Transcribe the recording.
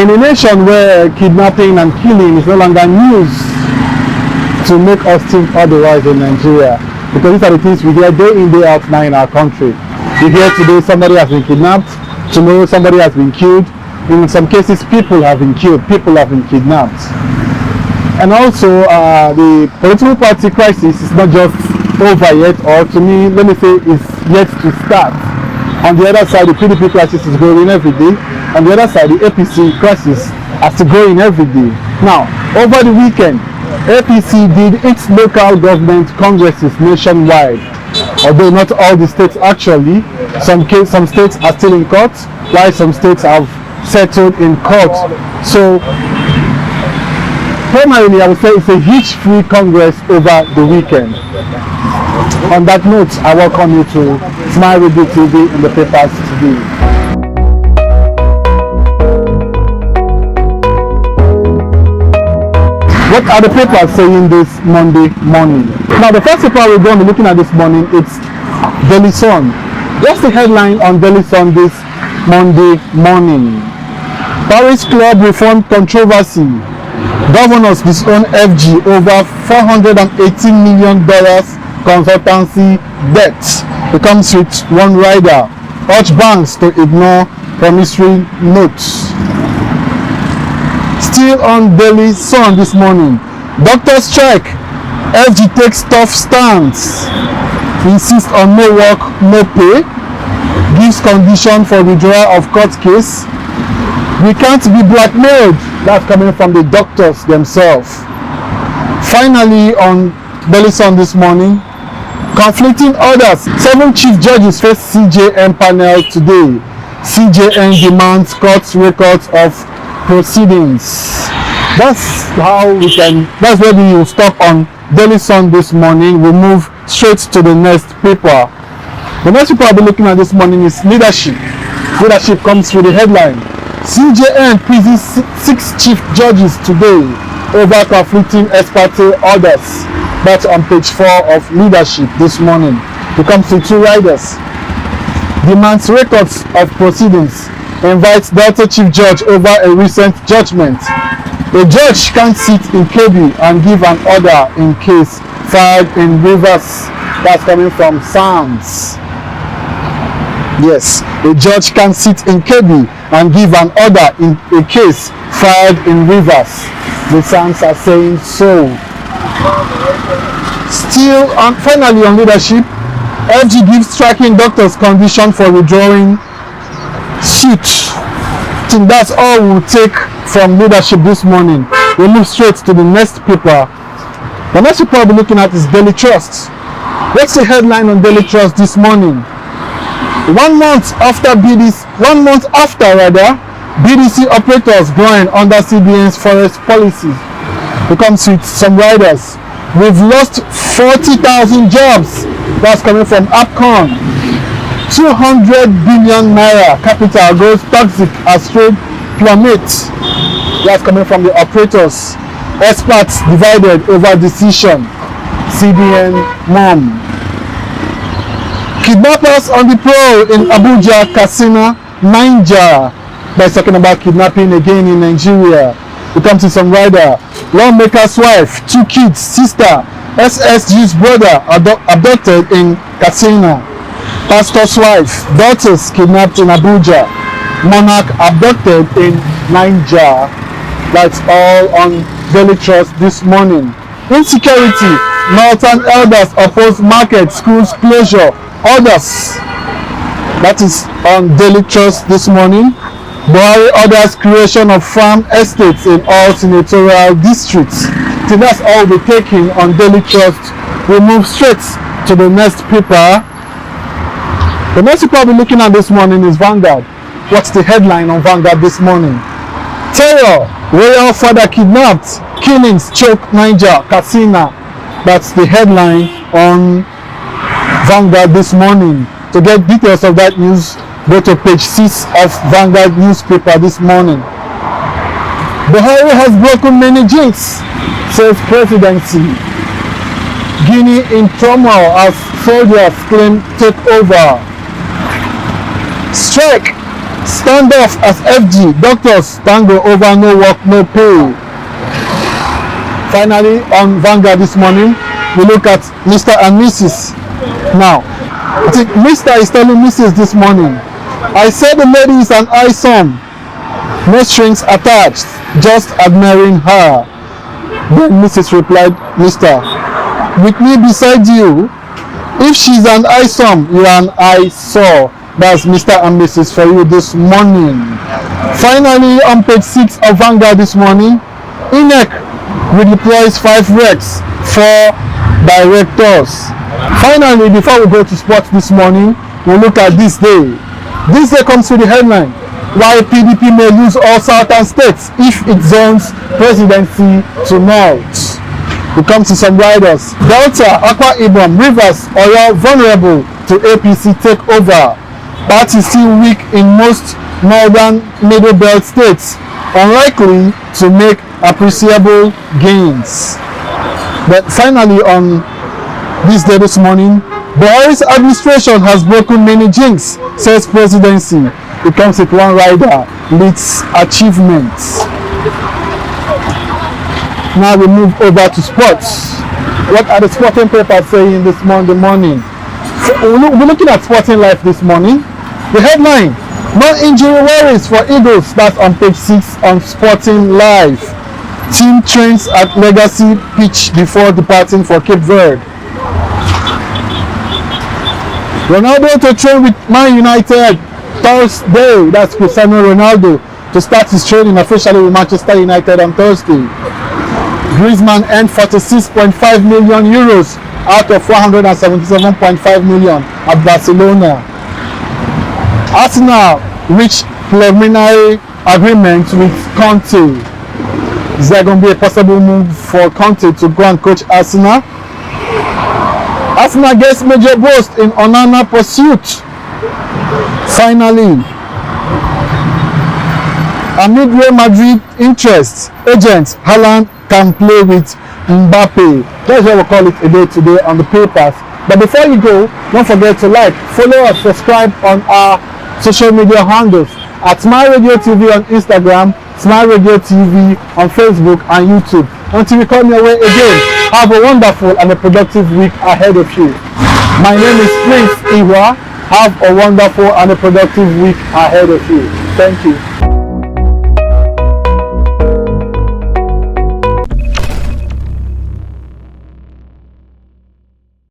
In a nation where kidnapping and killing is no longer news to make us think otherwise in Nigeria, because these are the things we hear day in, day out now in our country. You hear today somebody has been kidnapped, tomorrow somebody has been killed, in some cases people have been killed, people have been kidnapped. And also the political party crisis is not just over yet, or to me, let me say, is yet to start. On the other side, the PDP crisis is growing every day. On the other side, the APC crisis has to growing every day. Now, over the weekend, APC did its local government congresses nationwide. Although not all the states actually, some states are still in court, while some states have settled in court. So, primarily, I would say it's a hitch-free congress over the weekend. On that note, I welcome you to Smile Radio TV in the papers today. What are the papers saying this Monday morning? Now, the first paper we're going to be looking at this morning, it's Daily Sun. What's the headline on Daily Sun this Monday morning? Paris Club reform controversy. Governors disown FG over $418 million consultancy debt. It comes with one rider. Urge banks to ignore promissory notes. Still on Daily Sun this morning. Doctor strike. FG takes tough stance. Insists on no work, no pay. Gives condition for withdrawal of court case. We can't be blackmailed. That's coming from the doctors themselves. Finally, on Daily Sun this morning, conflicting orders. 7 chief judges face CJN panel today. CJN demands court records of proceedings. That's where we will stop on Daily Sun this morning. We'll move straight to the next paper. The next paper I'll be looking at this morning is Leadership. Leadership comes with the headline. CJN praises 6 chief judges today over conflicting expert orders. That's on page 4 of Leadership this morning. It comes with 2 riders. Demands records of proceedings. Invites Delta Chief Judge over a recent judgment. A judge can't sit in KB and give an order in case filed in reverse. That's coming from SANS. Yes, a judge can't sit in KB and give an order in a case filed in reverse. The SANS are saying so. Still, finally on Leadership, FG gives striking doctors condition for withdrawing suit. I think that's all we'll take from Leadership this morning. We'll move straight to the next paper. The next paper we'll be looking at is Daily Trust. What's the headline on Daily Trust this morning? 1 month after BDC operators growing under CBN's forest policies. It comes with some riders. We've lost 40,000 jobs. That's coming from APCON. 200 billion naira capital goes toxic as trade plummets. That's coming from the operators. Experts divided over decision. CBN mom. Kidnappers on the prowl in Abuja, Katsina, Niger. That's talking about kidnapping again in Nigeria. It comes to some rider. Lawmaker's wife, 2 kids, sister, SSG's brother abducted in Katsina. Pastor's wife, daughters kidnapped in Abuja. Monarch abducted in Niger. That's all on Daily Trust this morning. Insecurity. Northern elders oppose market, schools closure. Orders. That is on Daily Trust this morning. Buhari orders creation of farm estates in all senatorial districts. So that's all we're taking on Daily Trust. We'll move straight to the next paper. The next paper we're looking at this morning is Vanguard. What's the headline on Vanguard this morning? Terror. Royal father kidnapped. Killings choke Niger, Katsina. That's the headline on Vanguard this morning. To get details of that news, go to page 6 of Vanguard newspaper this morning. Buhari has broken many jinxes, says Presidency. Guinea in turmoil as soldiers claim takeover. Strike. Standoff as FG. Doctors tango over no work, no pay. Finally, on Vanguard this morning, we look at Mr. and Mrs. Now, I think Mr. is telling Mrs. this morning, I said the lady is an eyesome. No strings attached, just admiring her. Then Mrs. replied, Mr. With me beside you, if she's an eyesome, you're an eyesore. That's Mr. and Mrs. for you this morning. Finally, on page 6 of Vanguard this morning, INEC redeploys 5 recs, 4 directors. Finally, before we go to sports this morning, we'll look at this day. This day comes with the headline, why PDP may lose all southern states if it zones presidency to north. We come to some riders. Delta, Akwa Ibom, Rivers, Oyo vulnerable to APC takeover. Party still weak in most northern middle belt states, unlikely to make appreciable gains. But finally, on this day this morning, Buhari'S administration has broken many jinxes, says Presidency. It comes with one rider, leads achievements. Now we move over to sports. What are the sporting papers saying this Monday morning? We're looking at Sporting Life this morning. The headline, no injury worries for Eagles. That's on page 6 on Sporting Life. Team trains at Legacy pitch before departing for Cape Verde. Ronaldo to train with Man United Thursday. That's Cristiano Ronaldo to start his training officially with Manchester United on Thursday. Griezmann earned 46.5 million euros out of 477.5 million at Barcelona. Arsenal reached preliminary agreement with Conte. Is there going to be a possible move for Conte to go and coach Arsenal? Arsenal gets major boost in Onana pursuit. Finally, amid Real Madrid interest, agents Haaland can play with Mbappe. That's what we call it a day today on the papers. But before you go, don't forget to like, follow us, subscribe on our social media handles at Smile Radio TV on Instagram, Smile Radio TV on Facebook and YouTube. Until we come your way again, have a wonderful and a productive week ahead of you. My name is Prince Iwa. Have a wonderful and a productive week ahead of you. Thank you.